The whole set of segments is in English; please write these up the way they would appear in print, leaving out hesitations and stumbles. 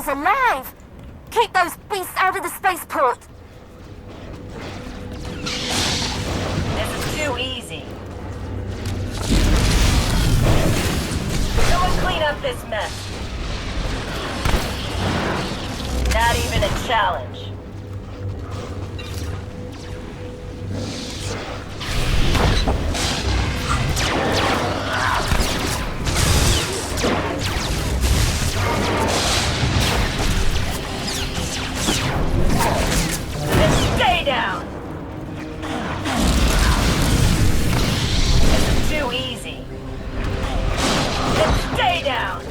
jungle's alive! Keep those beasts out of the spaceport! This is too easy. Someone clean up this mess. Not even a challenge. Then stay down! This is too easy. Then stay down!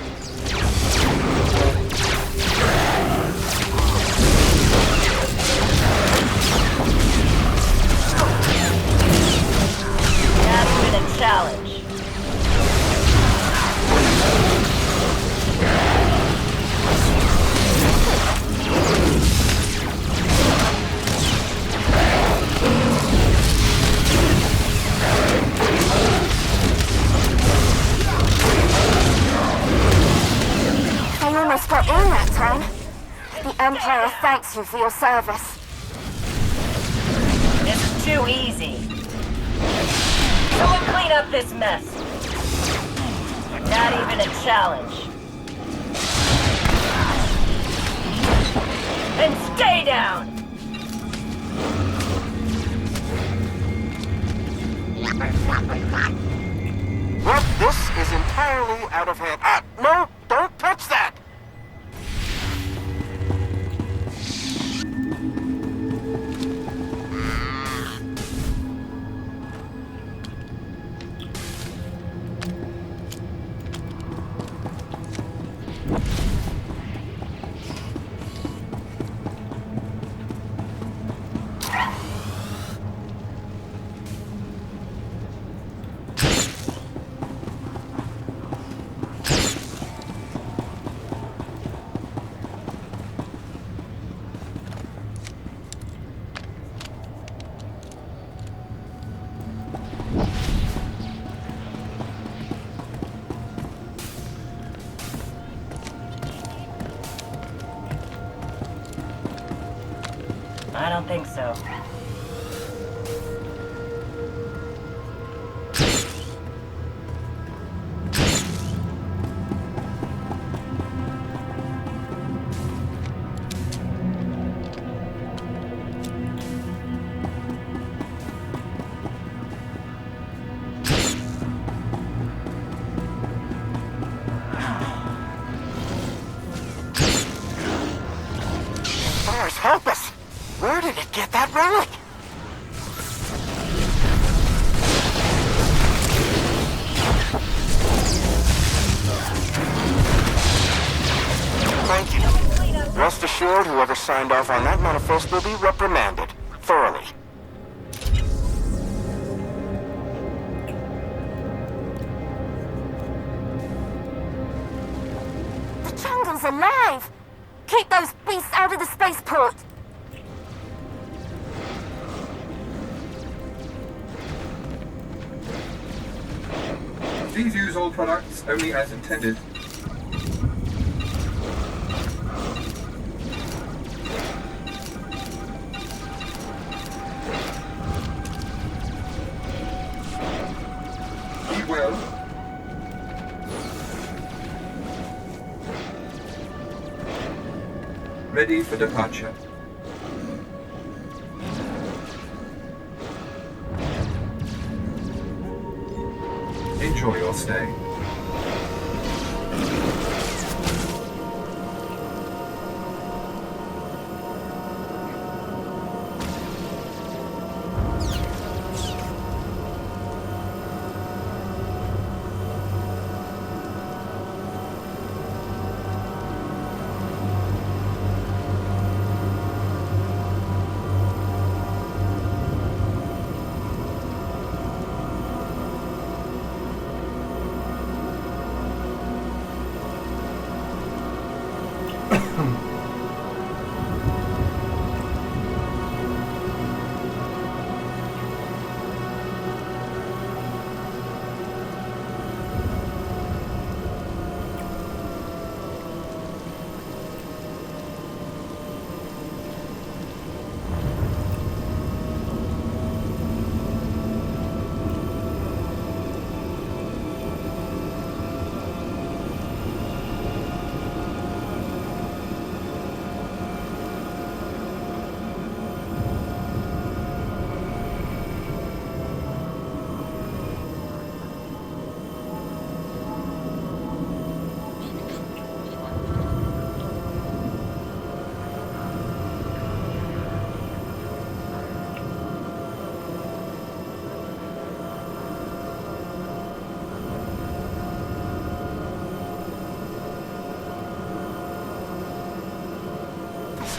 Not even a challenge. I almost got in that time. The Empire thanks you for your service. This is too easy. Someone clean up this mess. Not even a challenge. And stay down! Well, this is entirely out of hand. No, don't touch that! I don't think so. Lars, help us! Where did it get that relic? Thank you. Rest assured, whoever signed off on that manifest will be reprimanded. Thoroughly. The jungle's alive! Keep those beasts out of the spaceport! Please use all products only as intended. Be well. Ready for departure. Enjoy your stay.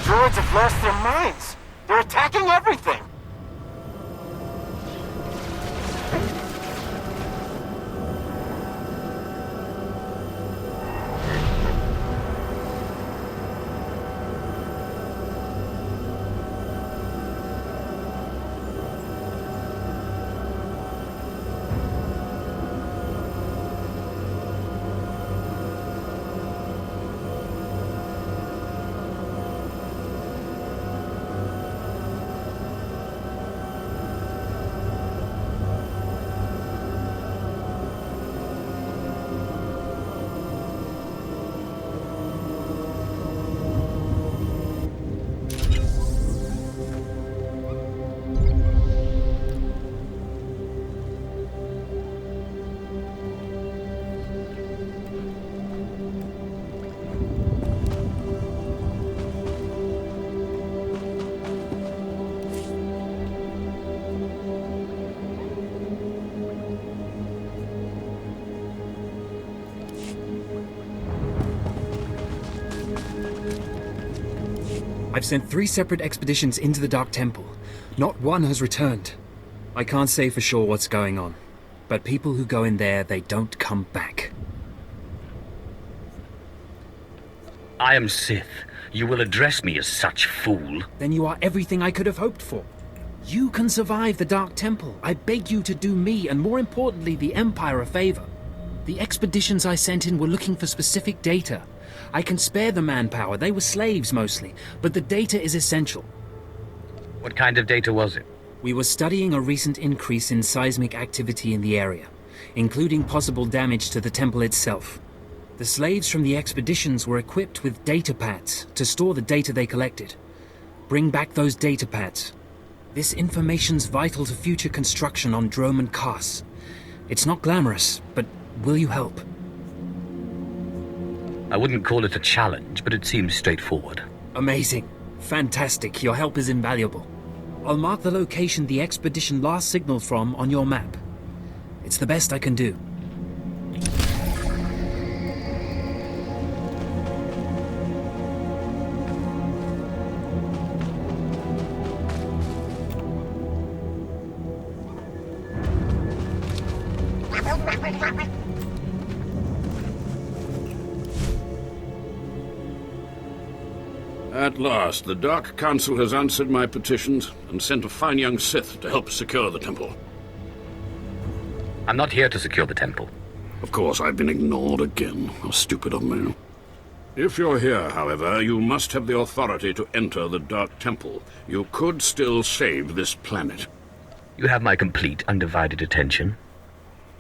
droids have lost their minds. They're attacking everything. I've sent 3 separate expeditions into the Dark Temple. Not one has returned. I can't say for sure what's going on, but people who go in there, they don't come back. I am Sith. You will address me as such, fool. Then you are everything I could have hoped for. You can survive the Dark Temple. I beg you to do me, and more importantly, the Empire a favor. The expeditions I sent in were looking for specific data. I can spare the manpower, they were slaves mostly, but the data is essential. What kind of data was it? We were studying a recent increase in seismic activity in the area, including possible damage to the temple itself. The slaves from the expeditions were equipped with data pads to store the data they collected. Bring back those data pads. This information's vital to future construction on Drome and Kars. It's not glamorous, but will you help? I wouldn't call it a challenge, but it seems straightforward. Amazing. Fantastic. Your help is invaluable. I'll mark the location the expedition last signaled from on your map. It's the best I can do. At last, the Dark Council has answered my petitions and sent a fine young Sith to help secure the temple. I'm not here to secure the temple. Of course, I've been ignored again. How stupid of me. If you're here, however, you must have the authority to enter the Dark Temple. You could still save this planet. You have my complete, undivided attention.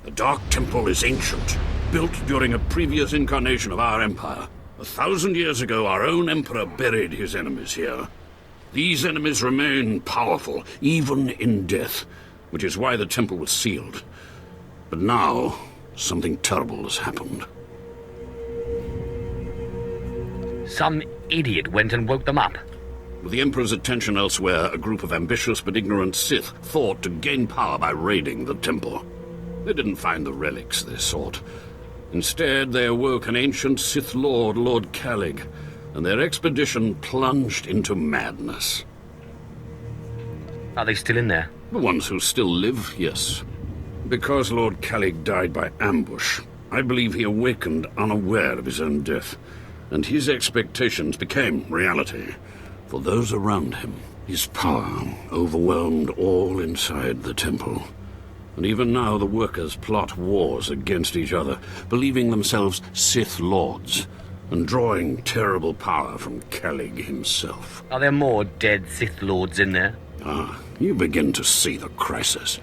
The Dark Temple is ancient, built during a previous incarnation of our Empire. 1,000 years ago, our own Emperor buried his enemies here. These enemies remain powerful, even in death, which is why the temple was sealed. But now, something terrible has happened. Some idiot went and woke them up. With the Emperor's attention elsewhere, a group of ambitious but ignorant Sith thought to gain power by raiding the temple. They didn't find the relics they sought. Instead, they awoke an ancient Sith Lord, Lord Calig, and their expedition plunged into madness. Are they still in there? The ones who still live, yes. Because Lord Calig died by ambush, I believe he awakened unaware of his own death, and his expectations became reality for those around him. His power overwhelmed all inside the temple. And even now the workers plot wars against each other, believing themselves Sith Lords, and drawing terrible power from Calig himself. Are there more dead Sith Lords in there? Ah, you begin to see the crisis.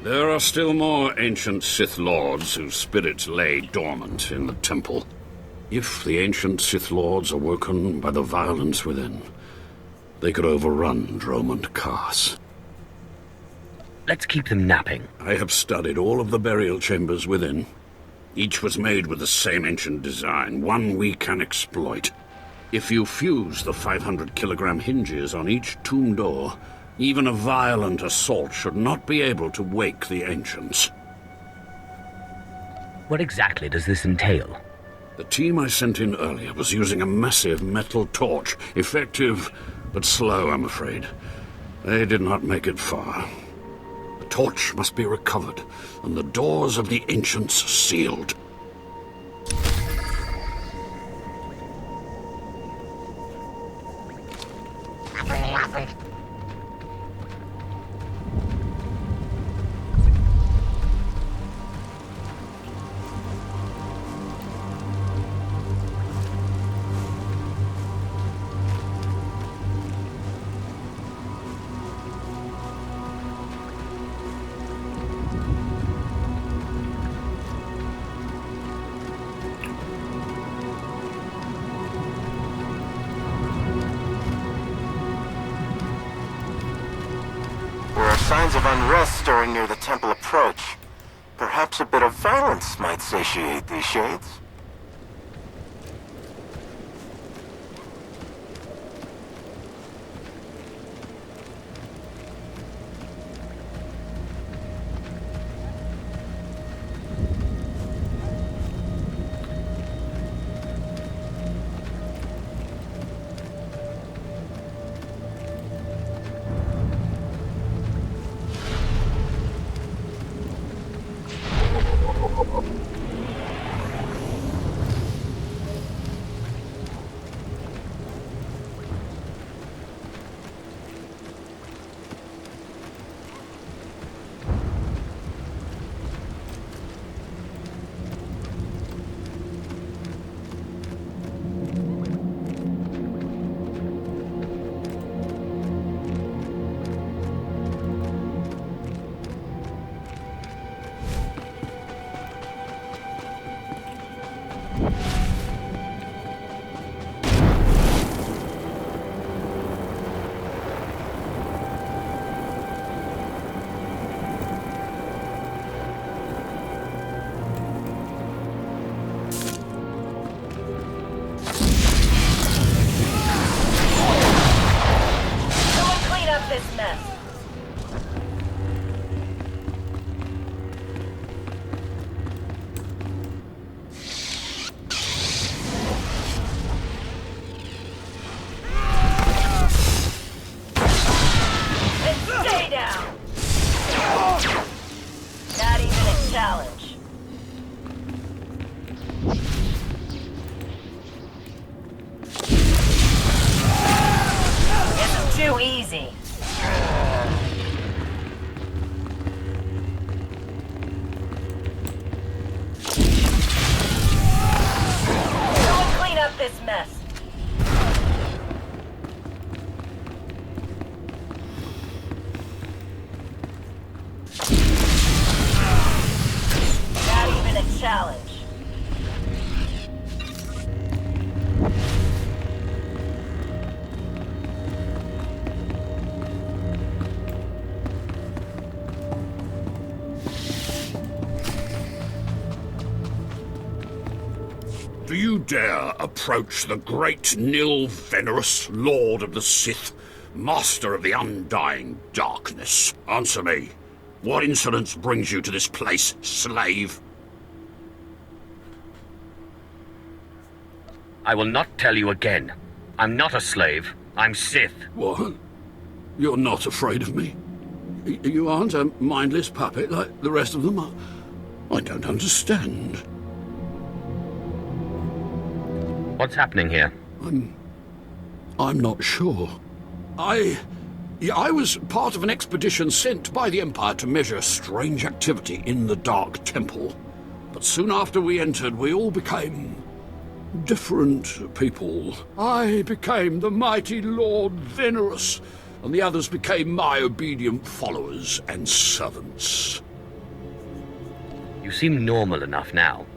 There are still more ancient Sith Lords whose spirits lay dormant in the temple. If the ancient Sith Lords are woken by the violence within, they could overrun Drome and Kars. Let's keep them napping. I have studied all of the burial chambers within. Each was made with the same ancient design, one we can exploit. If you fuse the 500-kilogram hinges on each tomb door, even a violent assault should not be able to wake the ancients. What exactly does this entail? The team I sent in earlier was using a massive metal torch. Effective, but slow, I'm afraid. They did not make it far. The torch must be recovered, and the doors of the ancients sealed. Signs of unrest stirring near the temple approach. Perhaps a bit of violence might satiate these shades. This mess. And stay down. Not even a challenge. It's too easy. This mess. Not even a challenge. Do you dare approach the great Nil Venerus, Lord of the Sith, Master of the Undying Darkness? Answer me. What insolence brings you to this place, slave? I will not tell you again. I'm not a slave. I'm Sith. What? You're not afraid of me? You aren't a mindless puppet like the rest of them? I don't understand. What's happening here? I'm not sure. I was part of an expedition sent by the Empire to measure strange activity in the Dark Temple. But soon after we entered, we all became different people. I became the mighty Lord Venerus, and the others became my obedient followers and servants. You seem normal enough now.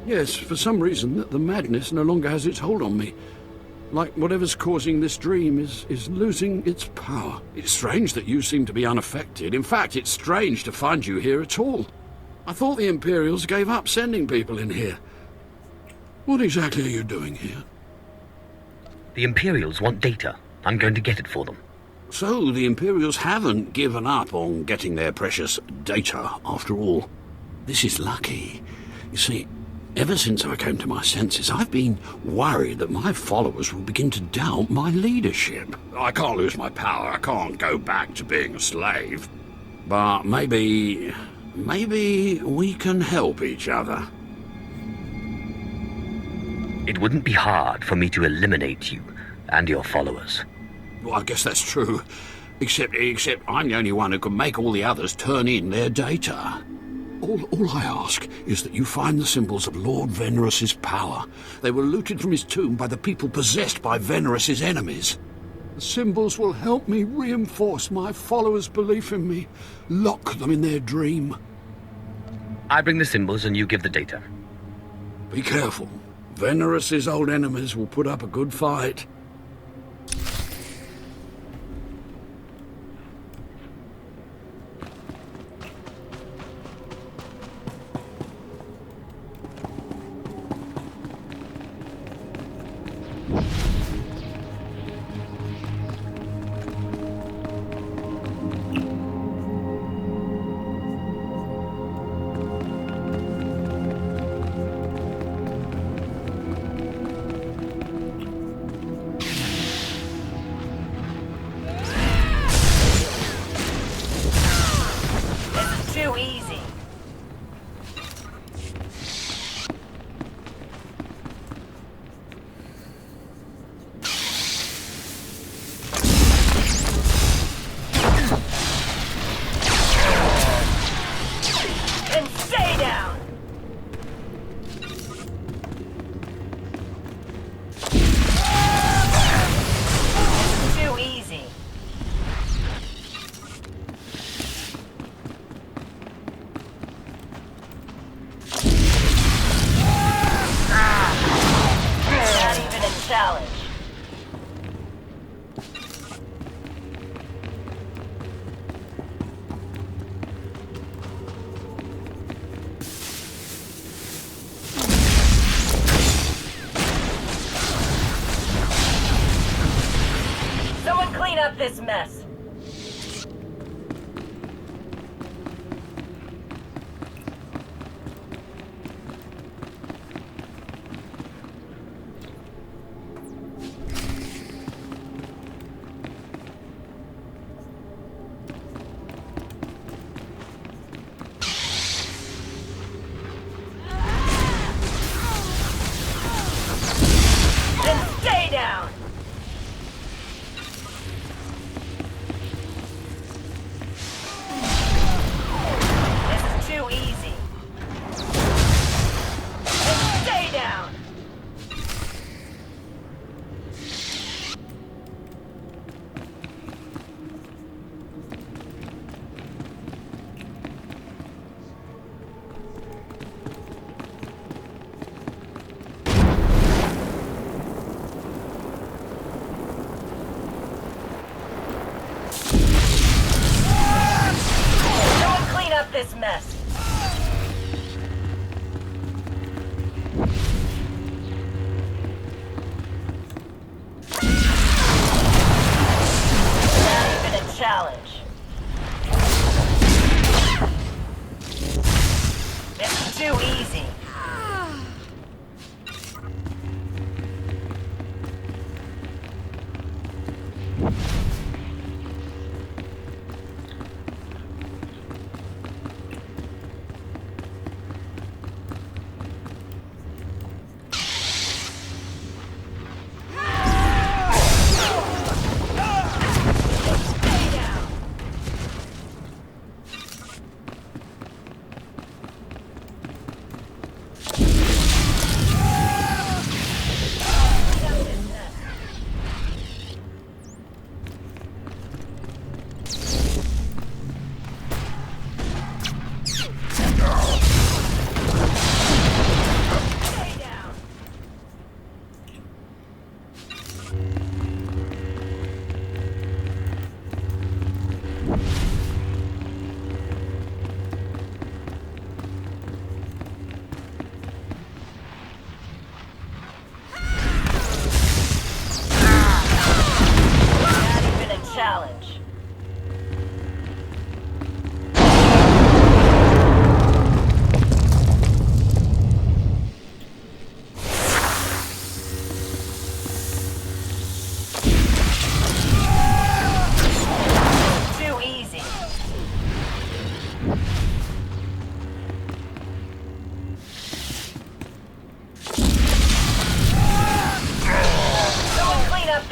Yes, for some reason, the madness no longer has its hold on me. Like whatever's causing this dream is losing its power. It's strange that you seem to be unaffected. In fact, it's strange to find you here at all. I thought the Imperials gave up sending people in here. What exactly are you doing here? The Imperials want data. I'm going to get it for them. So the Imperials haven't given up on getting their precious data, after all. This is lucky. You see, Ever since I came to my senses, I've been worried that my followers will begin to doubt my leadership. I can't lose my power. I can't go back to being a slave. But maybe we can help each other. It wouldn't be hard for me to eliminate you and your followers. Well, I guess that's true. Except I'm the only one who can make all the others turn in their data. All I ask is that you find the symbols of Lord Venerous's power. They were looted from his tomb by the people possessed by Venerous's enemies. The symbols will help me reinforce my followers' belief in me, lock them in their dream. I bring the symbols and you give the data. Be careful. Venerous's old enemies will put up a good fight. Too easy. And stay down. Too easy. Not even a challenge. Someone clean up this mess. And stay down.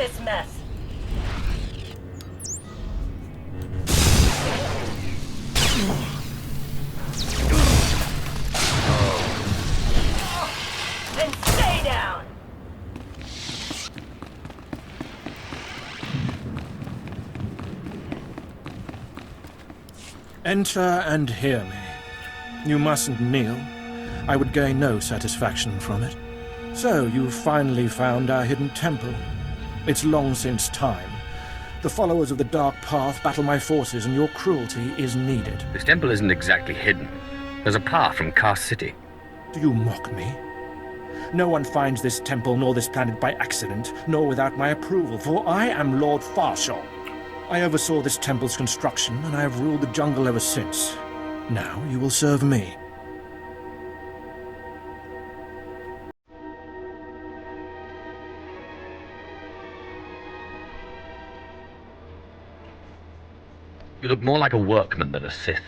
this mess. Then stay down! Enter and hear me. You mustn't kneel. I would gain no satisfaction from it. So, you've finally found our hidden temple. It's long since time. The followers of the Dark Path battle my forces, and your cruelty is needed. This temple isn't exactly hidden. There's a path from Cast City. Do you mock me? No one finds this temple nor this planet by accident, nor without my approval, for I am Lord Farshal. I oversaw this temple's construction, and I have ruled the jungle ever since. Now you will serve me. You look more like a workman than a Sith.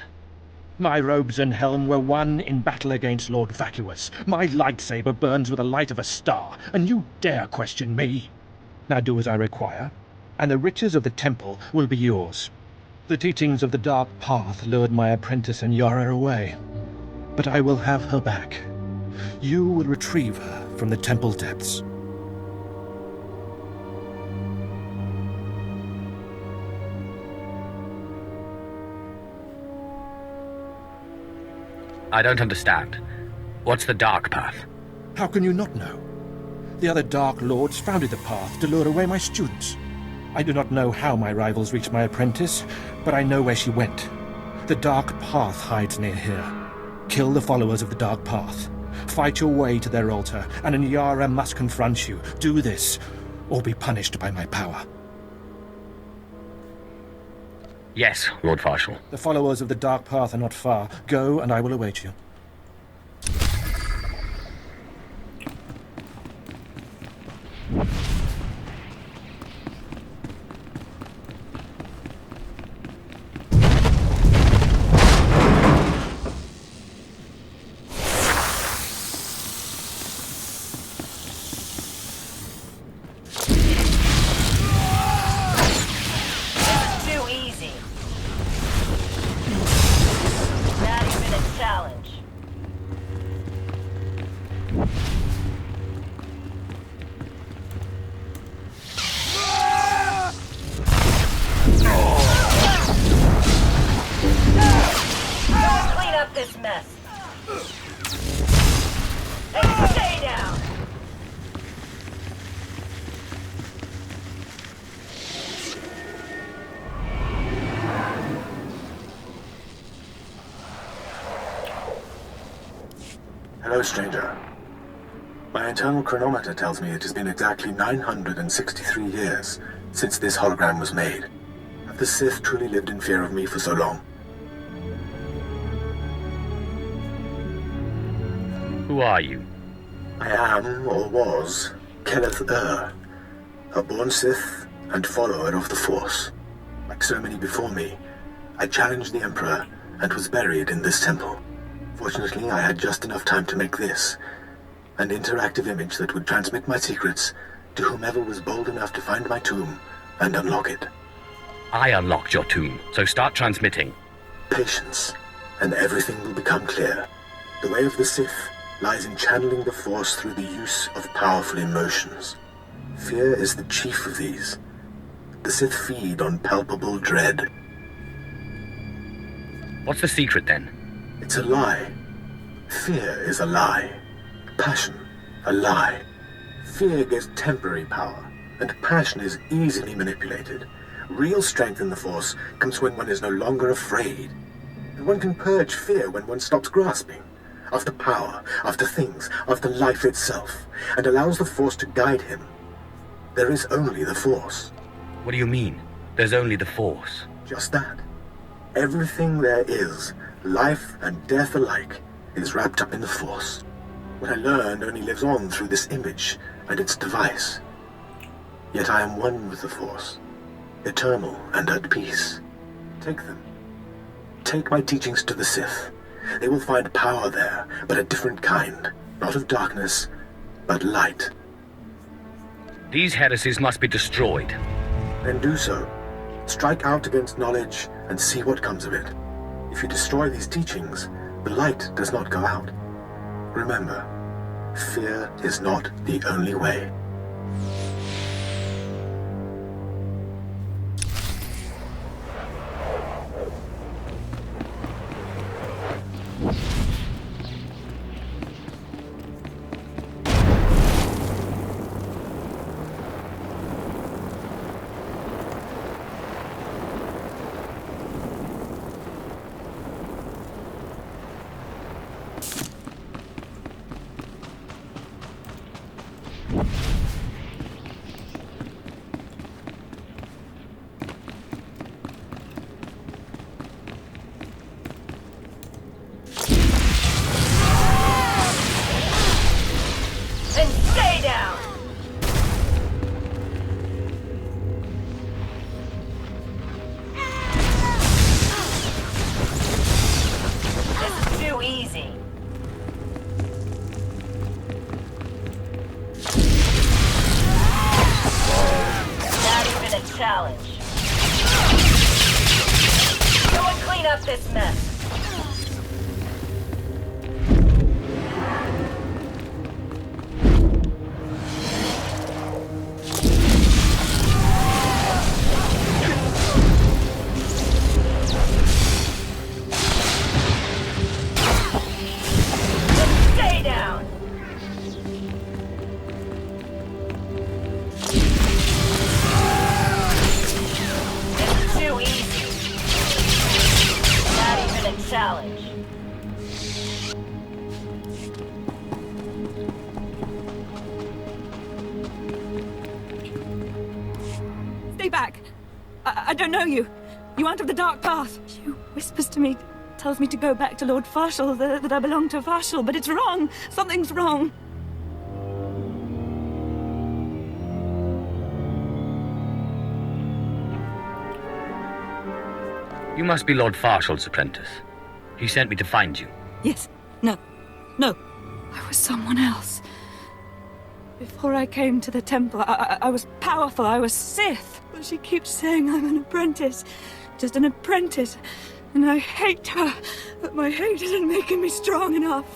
My robes and helm were won in battle against Lord Vacuous. My lightsaber burns with the light of a star, and you dare question me? Now do as I require, and the riches of the temple will be yours. The teachings of the Dark Path lured my apprentice and Yara away, but I will have her back. You will retrieve her from the temple depths. I don't understand. What's the Dark Path? How can you not know? The other Dark Lords founded the path to lure away my students. I do not know how my rivals reached my apprentice, but I know where she went. The Dark Path hides near here. Kill the followers of the Dark Path. Fight your way to their altar, and Nyara must confront you. Do this, or be punished by my power. Yes, Lord Farshal. The followers of the Dark Path are not far. Go, and I will await you. Too easy. Not even a challenge. Clean up this mess. And stay down. Hello, stranger. My internal chronometer tells me it has been exactly 963 years since this hologram was made. Have the Sith truly lived in fear of me for so long? Who are you? I am, or was, Kenneth a born Sith and follower of the Force. Like so many before me, I challenged the Emperor and was buried in this temple. Fortunately, I had just enough time to make this, an interactive image that would transmit my secrets to whomever was bold enough to find my tomb and unlock it. I unlocked your tomb, so start transmitting. Patience, and everything will become clear. The way of the Sith lies in channeling the Force through the use of powerful emotions. Fear is the chief of these. The Sith feed on palpable dread. What's the secret, then? It's a lie. Fear is a lie. Passion, a lie. Fear gives temporary power, and passion is easily manipulated. Real strength in the Force comes when one is no longer afraid. And one can purge fear when one stops grasping after power, after things, after life itself, and allows the Force to guide him. There is only the Force. What do you mean? There's only the Force. Just that. Everything there is, life and death alike, is wrapped up in the Force. What I learned only lives on through this image and its device. Yet I am one with the Force, eternal and at peace. Take them. Take my teachings to the Sith. They will find power there, but a different kind. Not of darkness, but light. These heresies must be destroyed. Then do so. Strike out against knowledge and see what comes of it. If you destroy these teachings, the light does not go out. Remember, fear is not the only way. And stay down! This is too easy. Not even a challenge. Someone clean up this mess. Stay down! This is too easy. Not even a challenge. Stay back. I don't know you. You aren't of the dark path. You whispers to me, tells me to go back to Lord Farshall, that I belong to Farshall, but it's wrong. Something's wrong. You must be Lord Farshall's apprentice. He sent me to find you. Yes. No. No. I was someone else. Before I came to the temple, I was powerful. I was Sith. But she keeps saying I'm an apprentice. Just an apprentice. And I hate her. But my hate isn't making me strong enough.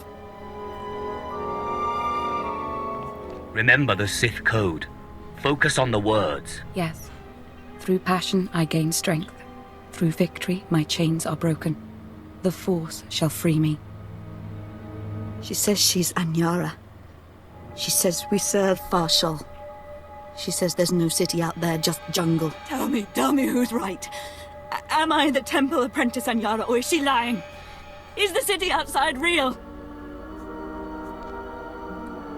Remember the Sith code. Focus on the words. Yes. Through passion I gain strength. Through victory my chains are broken. The Force shall free me. She says she's Anyara. She says we serve Farshall. She says there's no city out there, just jungle. Tell me who's right. Am I the temple apprentice Anyara, or is she lying? Is the city outside real?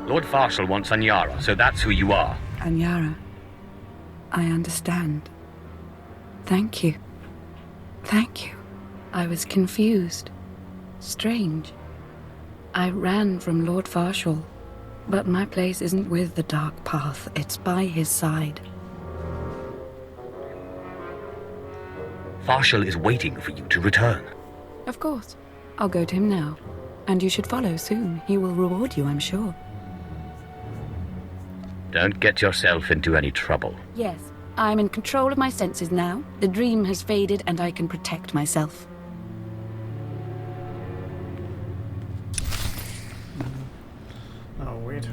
Lord Farshall wants Anyara, so that's who you are. Anyara, I understand. Thank you. Thank you. I was confused. Strange. I ran from Lord Farshall, but my place isn't with the Dark Path. It's by his side. Farshall is waiting for you to return. Of course. I'll go to him now. And you should follow soon. He will reward you, I'm sure. Don't get yourself into any trouble. Yes, I'm in control of my senses now. The dream has faded and I can protect myself. Oh, wait.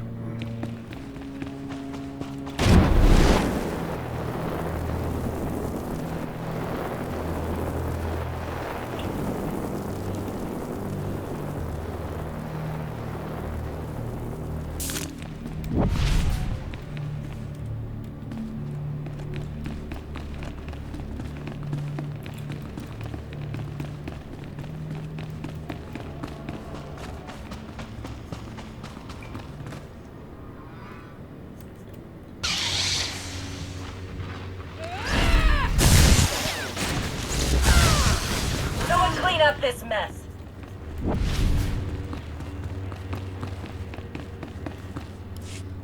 Someone clean up this mess.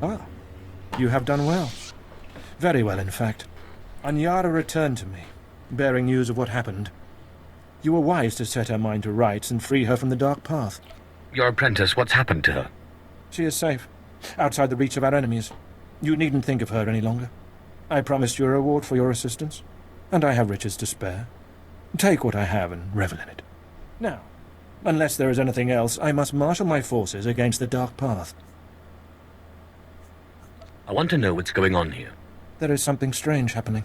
Ah, you have done well. Very well, in fact. Anyara returned to me, bearing news of what happened. You were wise to set her mind to rights and free her from the Dark Path. Your apprentice, what's happened to her? She is safe, outside the reach of our enemies. You needn't think of her any longer. I promised you a reward for your assistance, and I have riches to spare. Take what I have and revel in it. Now, unless there is anything else, I must marshal my forces against the Dark Path. I want to know what's going on here. There is something strange happening.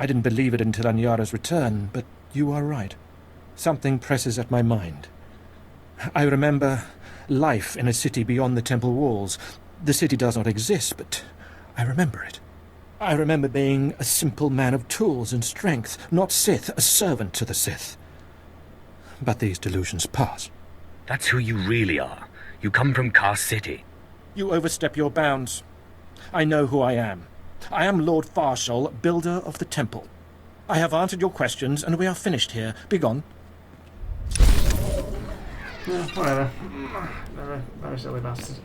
I didn't believe it until Anyara's return, but you are right. Something presses at my mind. I remember life in a city beyond the temple walls. The city does not exist, but I remember it. I remember being a simple man of tools and strength, not Sith, a servant to the Sith. But these delusions pass. That's who you really are. You come from Kar City. You overstep your bounds. I know who I am. I am Lord Farshal, builder of the temple. I have answered your questions, and we are finished here. Begone. Yeah, whatever. Very silly bastard.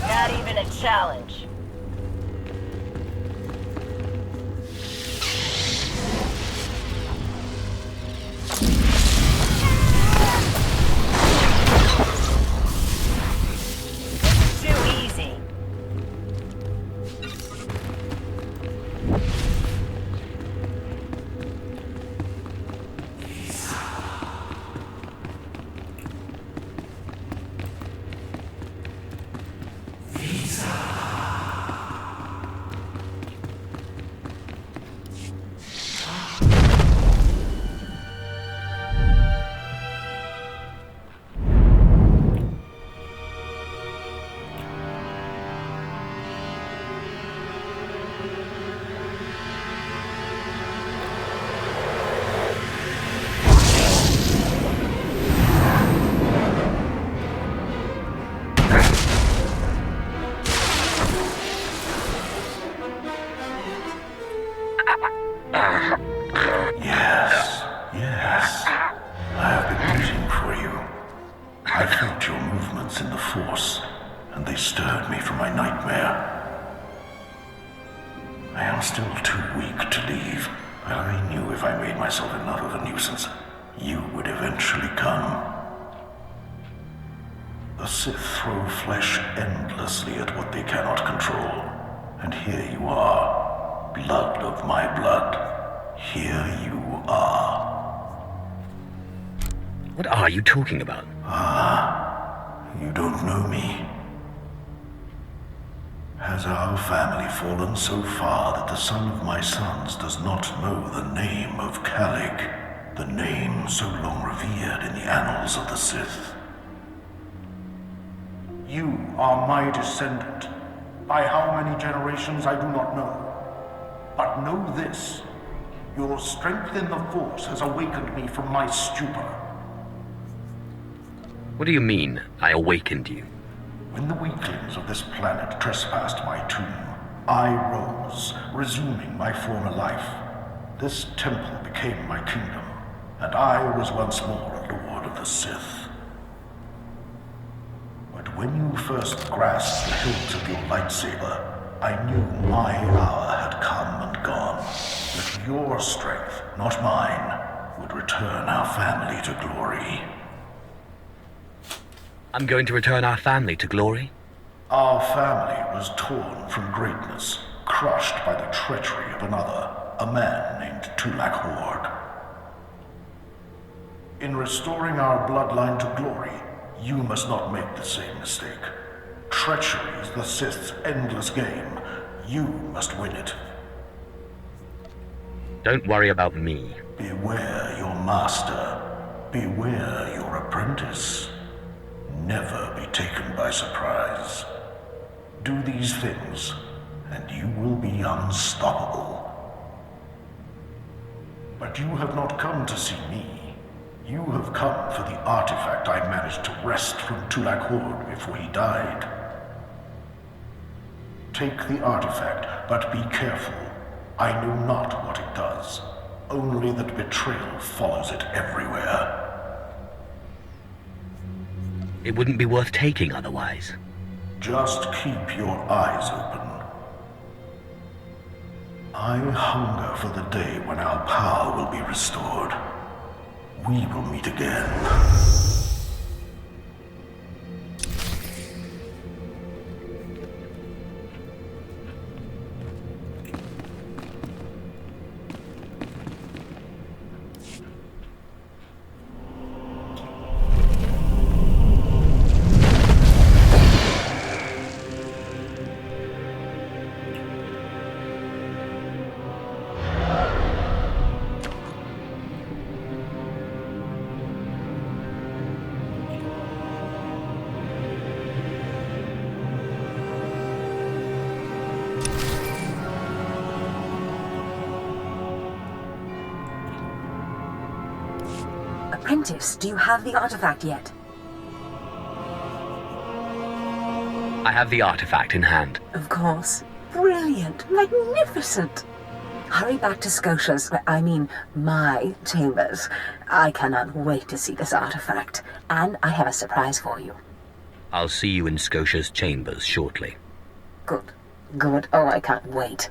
Not even a challenge. Too easy. Yes. I have been waiting for you. I felt your movements in the Force, and they stirred me from my nightmare. I am still too weak to leave, but I knew if I made myself enough of a nuisance, you would eventually come. The Sith throw flesh endlessly at what they cannot control. And here you are, blood of my blood. Here you are. What are you talking about? You don't know me. Has our family fallen so far that the son of my sons does not know the name of Calig, the name so long revered in the annals of the Sith? You are my descendant. By how many generations I do not know. But know this. Your strength in the Force has awakened me from my stupor. What do you mean, I awakened you? When the weaklings of this planet trespassed my tomb, I rose, resuming my former life. This temple became my kingdom, and I was once more a lord of the Sith. But when you first grasped the hilt of your lightsaber, I knew my hour had come and gone. That your strength, not mine, would return our family to glory. I'm going to return our family to glory? Our family was torn from greatness, crushed by the treachery of another, a man named Tulak Horde. In restoring our bloodline to glory, you must not make the same mistake. Treachery is the Sith's endless game. You must win it. Don't worry about me. Beware your master. Beware your apprentice. Never be taken by surprise. Do these things, and you will be unstoppable. But you have not come to see me. You have come for the artifact I managed to wrest from Tulak Horde before he died. Take the artifact, but be careful. I know not what it does, only that betrayal follows it everywhere. It wouldn't be worth taking otherwise. Just keep your eyes open. I hunger for the day when our power will be restored. We will meet again. Apprentice, do you have the artifact yet? I have the artifact in hand. Of course. Brilliant. Magnificent. Hurry back to Scotia's, my chambers. I cannot wait to see this artifact. And I have a surprise for you. I'll see you in Scotia's chambers shortly. Good. Good. Oh, I can't wait.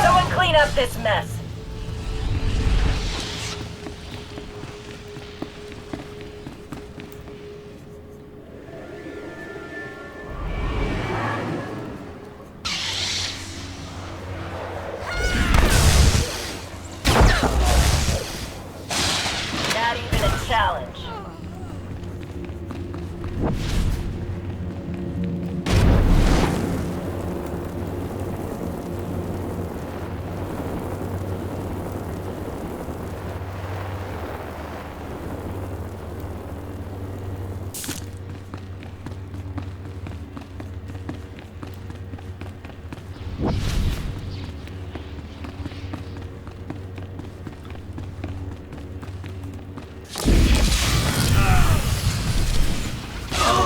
Someone clean up this mess. Not even a challenge.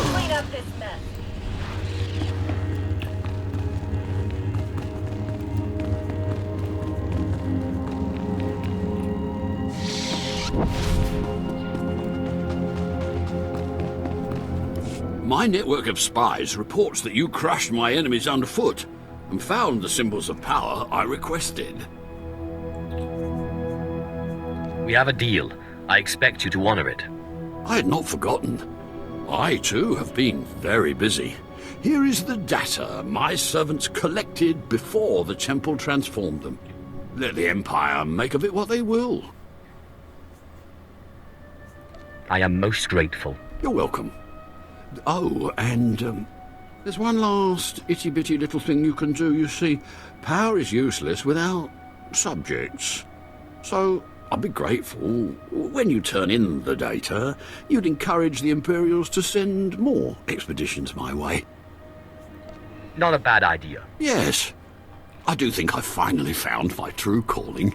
Clean up this mess. My network of spies reports that you crushed my enemies underfoot and found the symbols of power I requested. We have a deal. I expect you to honor it. I had not forgotten. I, too, have been very busy. Here is the data my servants collected before the temple transformed them. Let the Empire make of it what they will. I am most grateful. You're welcome. Oh, and there's one last itty-bitty little thing you can do. You see, power is useless without subjects. So I'd be grateful when you turn in the data, you'd encourage the Imperials to send more expeditions my way. Not a bad idea. Yes. I do think I've finally found my true calling.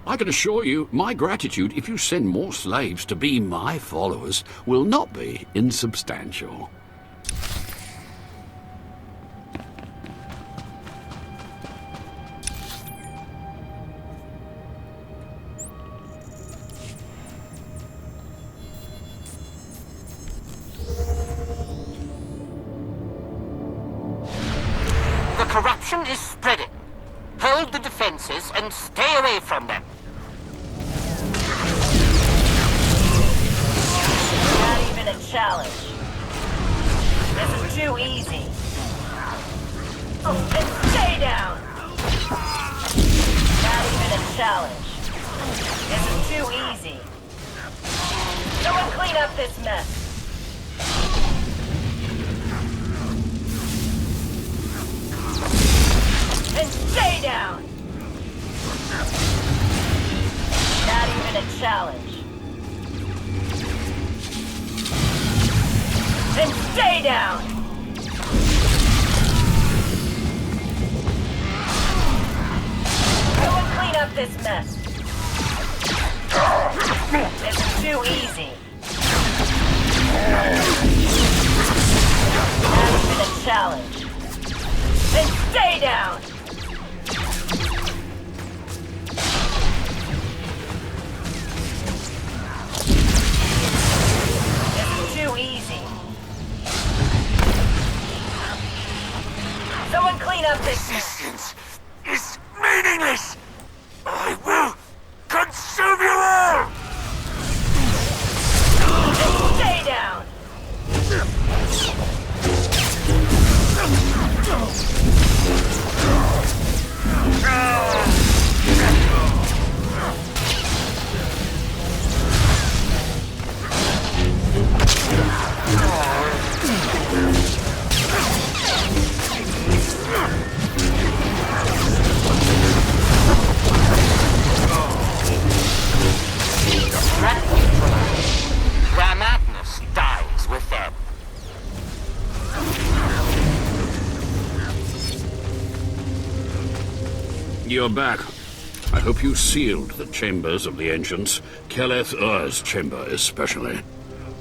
I can assure you, my gratitude if you send more slaves to be my followers will not be insubstantial. The corruption is spreading. Hold the defenses and stay away from them. Not even a challenge. This is too easy. Oh, and stay down! Not even a challenge. This is too easy. Someone clean up this mess. And stay down! Not even a challenge. Stay down! Someone clean up this mess. It's too easy. That's been a challenge. Then stay down! It's too easy. Someone clean up this Resistance is meaningless! I will consume you all! and stay down! Their madness dies with them. You're back. I hope you sealed the chambers of the ancients, Keleth Ur's chamber especially.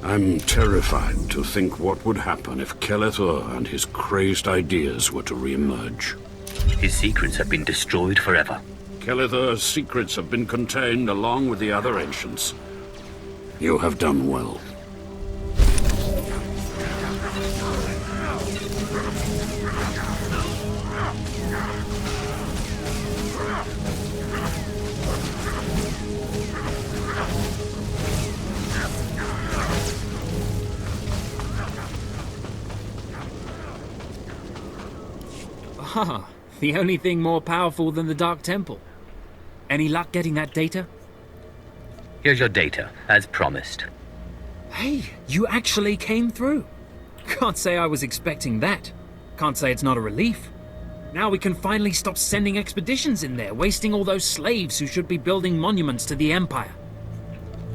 I'm terrified to think what would happen if Keleth Ur and his crazed ideas were to re-emerge. His secrets have been destroyed forever. Keleth Ur's secrets have been contained along with the other ancients. You have done well. Ah, the only thing more powerful than the Dark Temple. Any luck getting that data? Here's your data, as promised. Hey, you actually came through. Can't say I was expecting that. Can't say it's not a relief. Now we can finally stop sending expeditions in there, wasting all those slaves who should be building monuments to the Empire.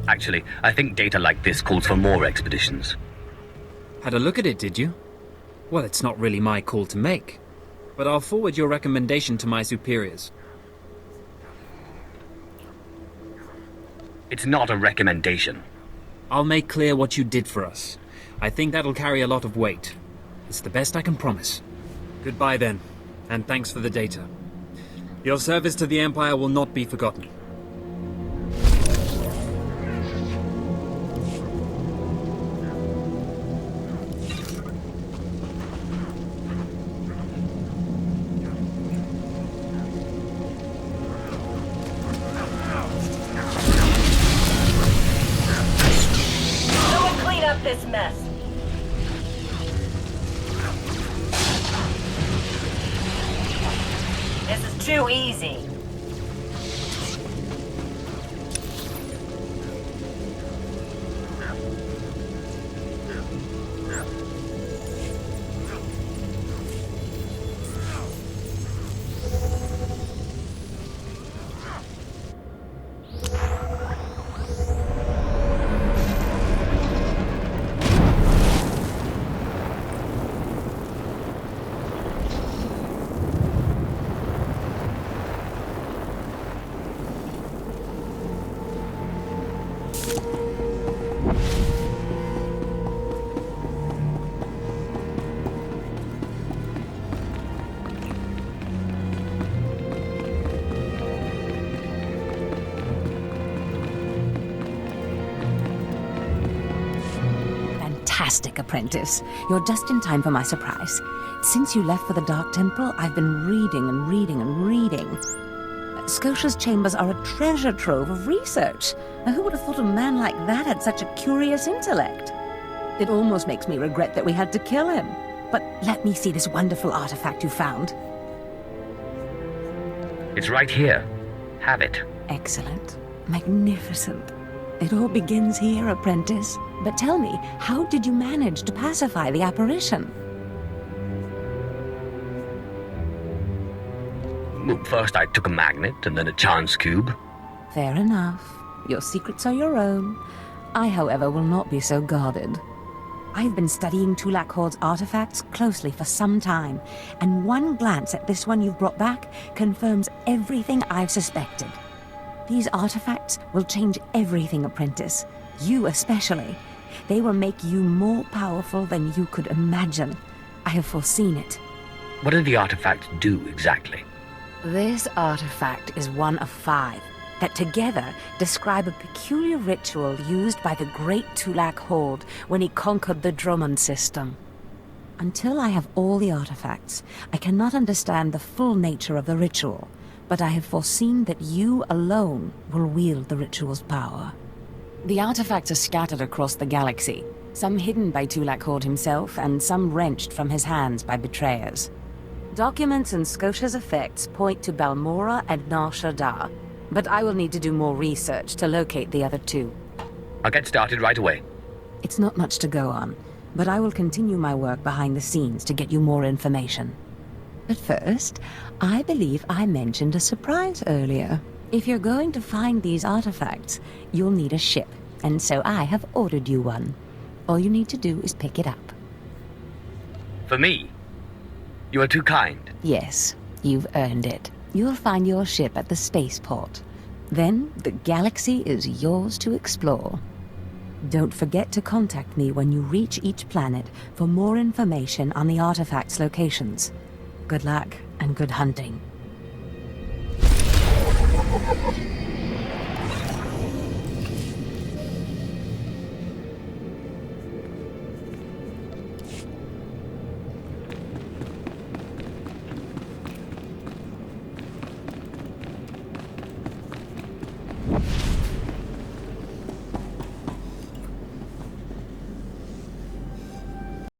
Actually, I think data like this calls for more expeditions. Had a look at it, did you? Well, it's not really my call to make. But I'll forward your recommendation to my superiors. It's not a recommendation. I'll make clear what you did for us. I think that'll carry a lot of weight. It's the best I can promise. Goodbye then, and thanks for the data. Your service to the Empire will not be forgotten. This mess. This is too easy. Fantastic, apprentice. You're just in time for my surprise. Since you left for the Dark Temple, I've been reading and reading and reading. Scotia's chambers are a treasure trove of research. Now, who would have thought a man like that had such a curious intellect? It almost makes me regret that we had to kill him. But let me see this wonderful artifact you found. It's right here. Have it. Excellent. Magnificent. It all begins here, apprentice. But tell me, how did you manage to pacify the apparition? Well, first I took a magnet and then a chance cube. Fair enough. Your secrets are your own. I, however, will not be so guarded. I've been studying Tulak Horde's artifacts closely for some time, and one glance at this one you've brought back confirms everything I've suspected. These artifacts will change everything, Apprentice. You especially. They will make you more powerful than you could imagine. I have foreseen it. What do the artifacts do exactly? This artifact is one of 5 that together describe a peculiar ritual used by the great Tulak Horde when he conquered the Drummond system. Until I have all the artifacts, I cannot understand the full nature of the ritual, but I have foreseen that you alone will wield the ritual's power. The artifacts are scattered across the galaxy, some hidden by Tulak Horde himself and some wrenched from his hands by betrayers. Documents and Scotia's effects point to Balmora and Nar Shaddaa, but I will need to do more research to locate the other 2. I'll get started right away. It's not much to go on, but I will continue my work behind the scenes to get you more information. But first, I believe I mentioned a surprise earlier. If you're going to find these artifacts, you'll need a ship, and so I have ordered you one. All you need to do is pick it up. For me? You are too kind. Yes, you've earned it. You'll find your ship at the spaceport. Then the galaxy is yours to explore. Don't forget to contact me when you reach each planet for more information on the artifacts' locations. Good luck and good hunting.